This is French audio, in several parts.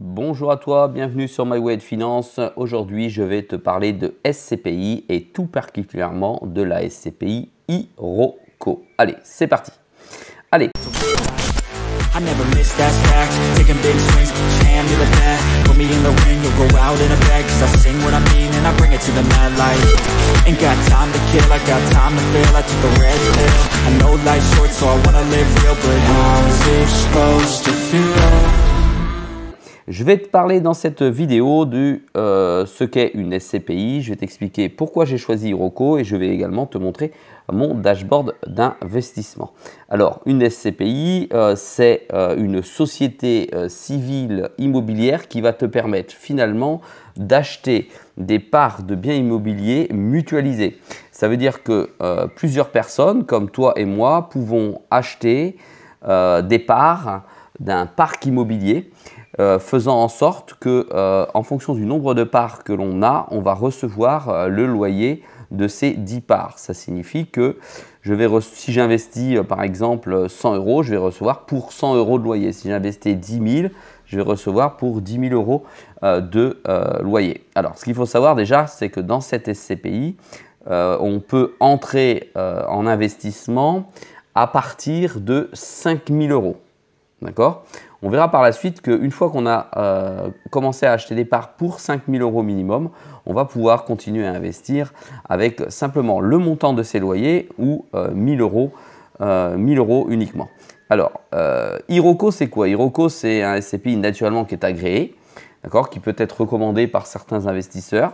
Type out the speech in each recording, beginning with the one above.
Bonjour à toi, bienvenue sur My Way de Finance. Aujourd'hui, je vais te parler de SCPI et tout particulièrement de la SCPI Iroko. Allez, c'est parti. Allez. I never miss that fact. Taking big swings, jam to the bat. Put me in the ring, you'll go out in a bag. Cause I sing what I mean and I bring it to the mad light. Ain't got time to kill, I got time to feel. I took a red pill. I know life's short, so I wanna live real. But how's it supposed to feel? Je vais te parler dans cette vidéo de ce qu'est une SCPI. Je vais t'expliquer pourquoi j'ai choisi Iroko et je vais également te montrer mon dashboard d'investissement. Alors, une SCPI, c'est une société civile immobilière qui va te permettre finalement d'acheter des parts de biens immobiliers mutualisés. Ça veut dire que plusieurs personnes, comme toi et moi, pouvons acheter des parts d'un parc immobilier. Faisant en sorte que, en fonction du nombre de parts que l'on a, on va recevoir le loyer de ces 10 parts. Ça signifie que si j'investis par exemple 100 euros, je vais recevoir pour 100 euros de loyer. Si j'investis 10 000, je vais recevoir pour 10 000 euros de loyer. Alors, ce qu'il faut savoir déjà, c'est que dans cette SCPI, on peut entrer en investissement à partir de 5 000 euros. D'accord ? On verra par la suite qu'une fois qu'on a commencé à acheter des parts pour 5 000 euros minimum, on va pouvoir continuer à investir avec simplement le montant de ses loyers ou 1 000 euros uniquement. Alors, Iroko, c'est quoi? Iroko, c'est un SCPI naturellement qui est agréé, d'accord, qui peut être recommandé par certains investisseurs.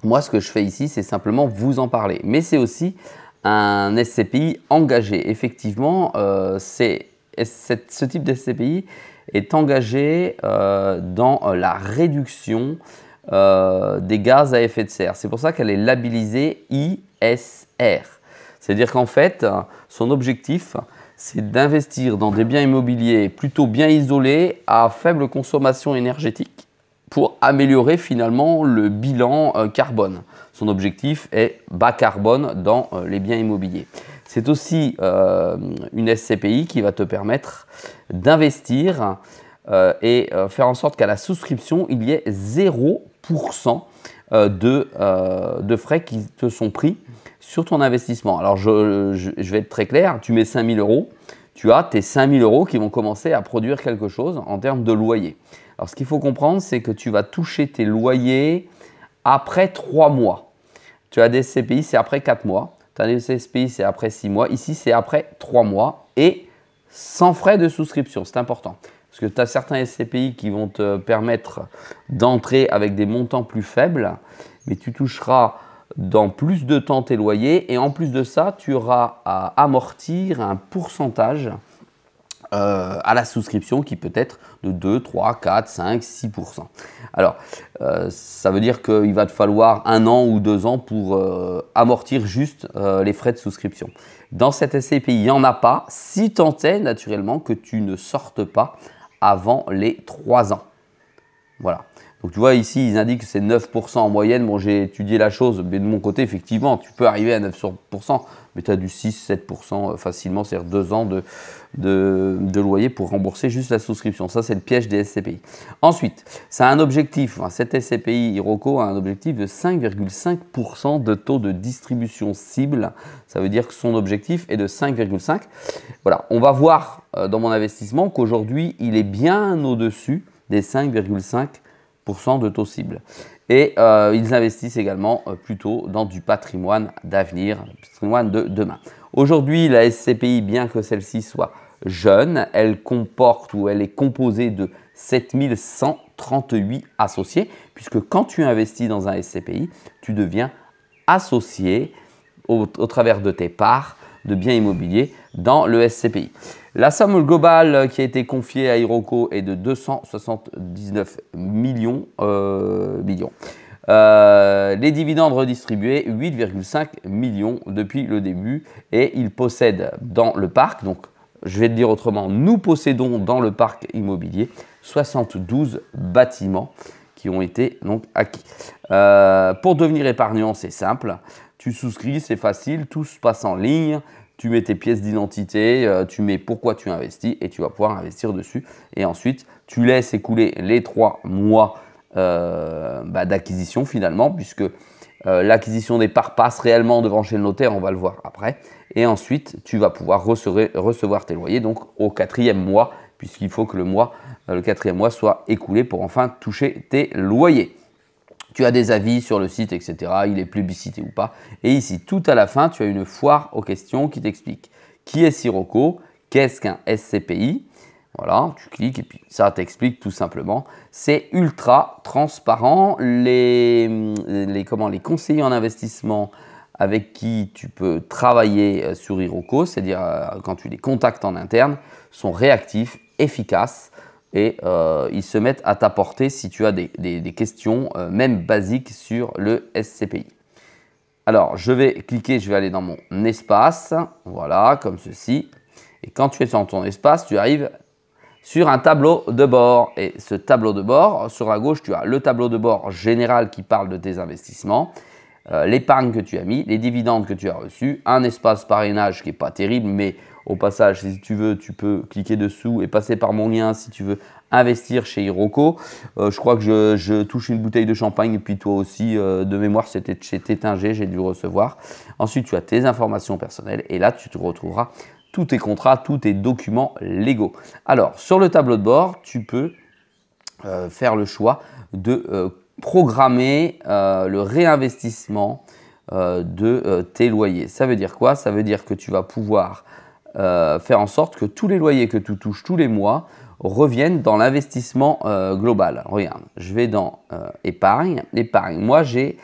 Moi, ce que je fais ici, c'est simplement vous en parler. Mais c'est aussi un SCPI engagé. Effectivement, ce type de SCPI est engagé dans la réduction des gaz à effet de serre. C'est pour ça qu'elle est labellisée ISR. C'est-à-dire qu'en fait, son objectif, c'est d'investir dans des biens immobiliers plutôt bien isolés à faible consommation énergétique pour améliorer finalement le bilan carbone. Son objectif est bas carbone dans les biens immobiliers. C'est aussi une SCPI qui va te permettre d'investir et faire en sorte qu'à la souscription, il y ait 0% de frais qui te sont pris sur ton investissement. Alors, je vais être très clair, tu mets 5 000 euros, tu as tes 5 000 euros qui vont commencer à produire quelque chose en termes de loyer. Alors, ce qu'il faut comprendre, c'est que tu vas toucher tes loyers après 3 mois. Tu as des SCPI, c'est après 4 mois. Tu as des SCPI, c'est après 6 mois. Ici, c'est après 3 mois et sans frais de souscription. C'est important. Parce que tu as certains SCPI qui vont te permettre d'entrer avec des montants plus faibles, mais tu toucheras dans plus de temps tes loyers et en plus de ça, tu auras à amortir un pourcentage à la souscription qui peut être de 2, 3, 4, 5, 6%. Alors, ça veut dire qu'il va te falloir 1 an ou 2 ans pour amortir juste les frais de souscription. Dans cette SCPI, il n'y en a pas, si tant est naturellement que tu ne sortes pas avant les 3 ans. Voilà. Donc tu vois ici, ils indiquent que c'est 9% en moyenne. Bon, j'ai étudié la chose, mais de mon côté, effectivement, tu peux arriver à 9%, mais tu as du 6-7% facilement, c'est-à-dire 2 ans de loyer pour rembourser juste la souscription. Ça, c'est le piège des SCPI. Ensuite, ça a un objectif, cette SCPI Iroko a un objectif de 5,5% de taux de distribution cible. Ça veut dire que son objectif est de 5,5%. Voilà, on va voir dans mon investissement qu'aujourd'hui, il est bien au-dessus des 5,5% de taux cible. Et ils investissent également plutôt dans du patrimoine d'avenir, patrimoine de demain. Aujourd'hui, la SCPI, bien que celle-ci soit jeune, elle comporte ou elle est composée de 7138 associés, puisque quand tu investis dans un SCPI, tu deviens associé au travers de tes parts de biens immobiliers dans le SCPI. La somme globale qui a été confiée à Iroko est de 279 millions. Les dividendes redistribués, 8,5 millions depuis le début. Et ils possèdent dans le parc, donc je vais te dire autrement, nous possédons dans le parc immobilier 72 bâtiments qui ont été donc acquis. Pour devenir épargnant, c'est simple. Tu souscris, c'est facile, tout se passe en ligne. tu mets tes pièces d'identité, tu mets pourquoi tu investis et tu vas pouvoir investir dessus. Et ensuite, tu laisses écouler les 3 mois d'acquisition finalement, puisque l'acquisition des parts passe réellement devant chez le notaire, on va le voir après. Et ensuite, tu vas pouvoir recevoir tes loyers donc au 4e mois, puisqu'il faut que le 4e mois soit écoulé pour enfin toucher tes loyers. Tu as des avis sur le site, etc. Il est plébiscité ou pas. Et ici, tout à la fin, tu as une foire aux questions qui t'explique qui est Sirocco, qu'est-ce qu'un SCPI. Voilà, tu cliques et puis ça t'explique tout simplement. C'est ultra transparent. Les conseillers en investissement avec qui tu peux travailler sur Iroko, c'est-à-dire quand tu les contactes en interne, sont réactifs, efficaces et ils se mettent à t'apporter si tu as des questions, même basiques, sur le SCPI. Alors, je vais cliquer, je vais aller dans mon espace, voilà, comme ceci. Et quand tu es dans ton espace, tu arrives sur un tableau de bord. Et ce tableau de bord, sur la gauche, tu as le tableau de bord général qui parle de tes investissements, l'épargne que tu as mis, les dividendes que tu as reçus, un espace parrainage qui n'est pas terrible, mais au passage, si tu veux, tu peux cliquer dessous et passer par mon lien si tu veux investir chez Iroko. Je crois que je touche une bouteille de champagne et puis toi aussi, de mémoire, c'était chez Tétinger, j'ai dû recevoir. Ensuite, tu as tes informations personnelles et là, tu te retrouveras tous tes contrats, tous tes documents légaux. Alors, sur le tableau de bord, tu peux faire le choix de programmer le réinvestissement de tes loyers. Ça veut dire quoi? Ça veut dire que tu vas pouvoir faire en sorte que tous les loyers que tu touches tous les mois reviennent dans l'investissement global. Regarde, je vais dans épargne. Épargne, moi j'ai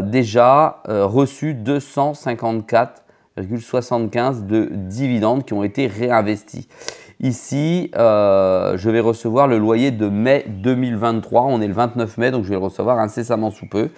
déjà reçu 254,75 de dividendes qui ont été réinvestis. Ici, je vais recevoir le loyer de mai 2023. On est le 29 mai, donc je vais le recevoir incessamment sous peu.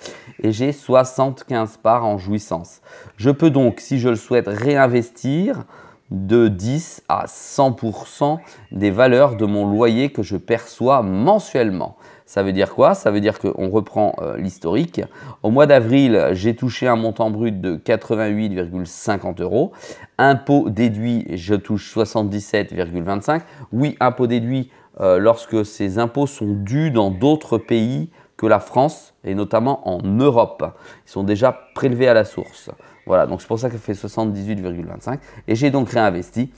Et j'ai 75 parts en jouissance. Je peux donc, si je le souhaite, réinvestir de 10 à 100% des valeurs de mon loyer que je perçois mensuellement. Ça veut dire quoi? Ça veut dire qu'on reprend l'historique. Au mois d'avril, j'ai touché un montant brut de 88,50 €. Impôt déduit, je touche 77,25. Oui, impôt déduit lorsque ces impôts sont dus dans d'autres pays que la France et notamment en Europe. Ils sont déjà prélevés à la source. Voilà, donc c'est pour ça qu'elle fait 78,25. Et j'ai donc réinvesti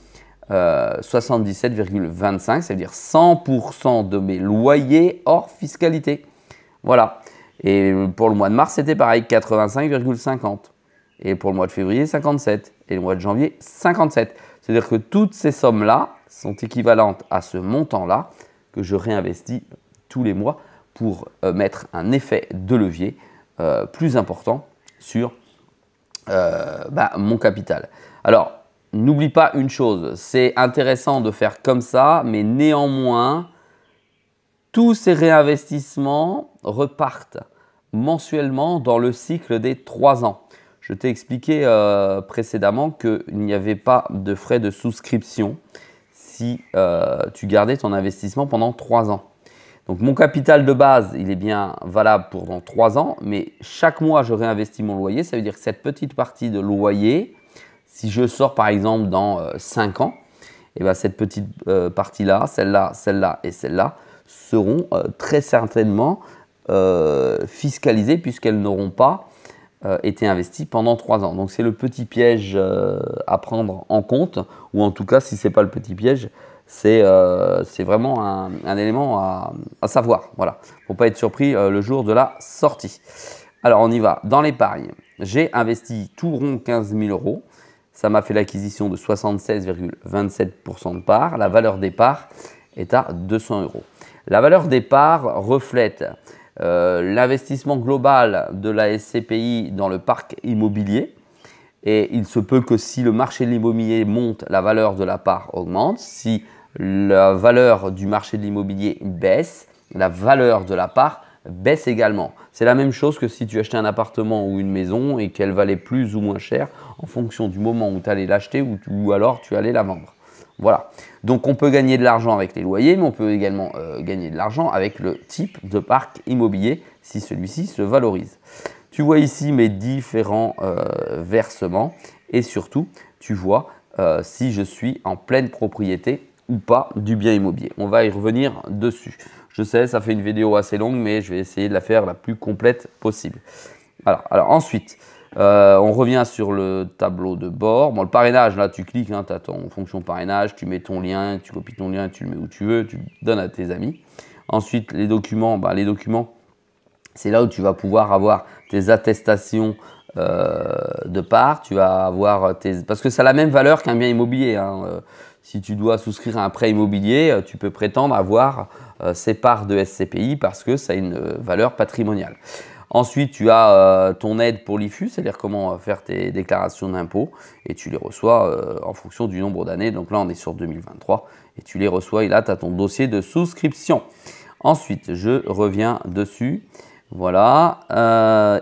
77,25, ça veut dire 100% de mes loyers hors fiscalité. Voilà. Et pour le mois de mars, c'était pareil, 85,50. Et pour le mois de février, 57. Et le mois de janvier, 57. C'est-à-dire que toutes ces sommes-là sont équivalentes à ce montant-là que je réinvestis tous les mois pour mettre un effet de levier plus important sur mon capital. Alors, n'oublie pas une chose, c'est intéressant de faire comme ça, mais néanmoins, tous ces réinvestissements repartent mensuellement dans le cycle des 3 ans. Je t'ai expliqué précédemment qu'il n'y avait pas de frais de souscription si tu gardais ton investissement pendant 3 ans. Donc mon capital de base, il est bien valable pendant 3 ans, mais chaque mois, je réinvestis mon loyer. Ça veut dire que cette petite partie de loyer, si je sors par exemple dans 5 ans, et bien cette petite partie-là, celle-là, celle-là et celle-là seront très certainement fiscalisées puisqu'elles n'auront pas été investies pendant 3 ans. Donc c'est le petit piège à prendre en compte, ou en tout cas, si ce n'est pas le petit piège, c'est vraiment un élément à savoir. Voilà. Il ne faut pas être surpris le jour de la sortie. Alors, on y va. Dans l'épargne, j'ai investi tout rond 15 000 €. Ça m'a fait l'acquisition de 76,27% de parts. La valeur des parts est à 200 €. La valeur des parts reflète l'investissement global de la SCPI dans le parc immobilier. Et il se peut que si le marché de l'immobilier monte, la valeur de la part augmente. Si la valeur du marché de l'immobilier baisse, la valeur de la part baisse également. C'est la même chose que si tu achetais un appartement ou une maison et qu'elle valait plus ou moins cher en fonction du moment où tu allais l'acheter ou alors tu allais la vendre. Voilà. Donc on peut gagner de l'argent avec les loyers, mais on peut également gagner de l'argent avec le type de parc immobilier si celui-ci se valorise. Tu vois ici mes différents versements et surtout, tu vois si je suis en pleine propriété ou pas du bien immobilier. On va y revenir dessus. Je sais, ça fait une vidéo assez longue, mais je vais essayer de la faire la plus complète possible. Alors ensuite, on revient sur le tableau de bord. Bon, le parrainage, là, tu cliques, hein, tu as ton fonction parrainage, tu mets ton lien, tu copies ton lien, tu le mets où tu veux, tu le donnes à tes amis. Ensuite, les documents, c'est là où tu vas pouvoir avoir tes attestations de part. Tu vas avoir parce que ça a la même valeur qu'un bien immobilier. Hein. Si tu dois souscrire à un prêt immobilier, tu peux prétendre avoir ces parts de SCPI parce que ça a une valeur patrimoniale. Ensuite, tu as ton aide pour l'IFU, c'est-à-dire comment faire tes déclarations d'impôts et tu les reçois en fonction du nombre d'années. Donc là, on est sur 2023 et tu les reçois et là, tu as ton dossier de souscription. Ensuite, je reviens dessus. Voilà.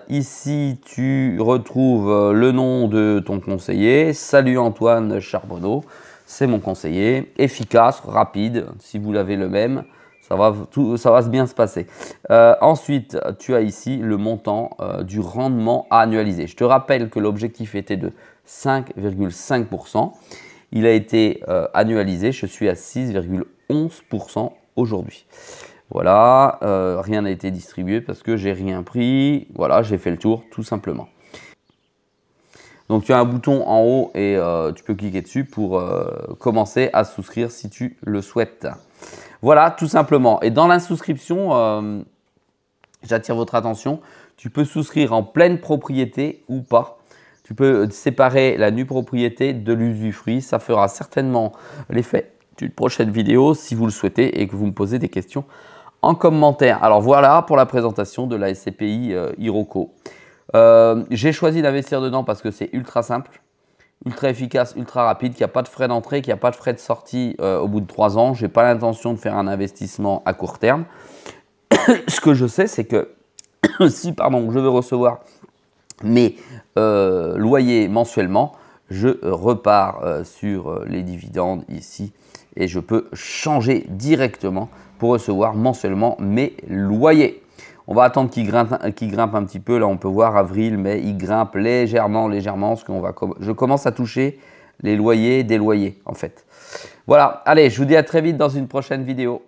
Ici, tu retrouves le nom de ton conseiller. Salut Antoine Charbonneau, c'est mon conseiller. Efficace, rapide, si vous l'avez le même. Ça va bien se passer. Ensuite, tu as ici le montant du rendement à annualiser. Je te rappelle que l'objectif était de 5,5%. Il a été annualisé. Je suis à 6,11% aujourd'hui. Voilà, rien n'a été distribué parce que j'ai rien pris. Voilà, j'ai fait le tour tout simplement. Donc, tu as un bouton en haut et tu peux cliquer dessus pour commencer à souscrire si tu le souhaites. Voilà, tout simplement. Et dans la souscription, j'attire votre attention, tu peux souscrire en pleine propriété ou pas. Tu peux séparer la nue propriété de l'usufruit. Ça fera certainement l'effet d'une prochaine vidéo si vous le souhaitez et que vous me posez des questions en commentaire. Alors voilà pour la présentation de la SCPI Iroko. J'ai choisi d'investir dedans parce que c'est ultra simple, ultra efficace, ultra rapide, qu'il n'y a pas de frais d'entrée, qu'il n'y a pas de frais de sortie au bout de 3 ans. Je n'ai pas l'intention de faire un investissement à court terme. Ce que je sais, c'est que si je veux recevoir mes loyers mensuellement, je repars sur les dividendes ici et je peux changer directement pour recevoir mensuellement mes loyers. On va attendre qu'il grimpe un petit peu. Là, on peut voir avril, mai, il grimpe légèrement, parce que je commence à toucher les loyers des loyers, en fait. Voilà, allez, je vous dis à très vite dans une prochaine vidéo.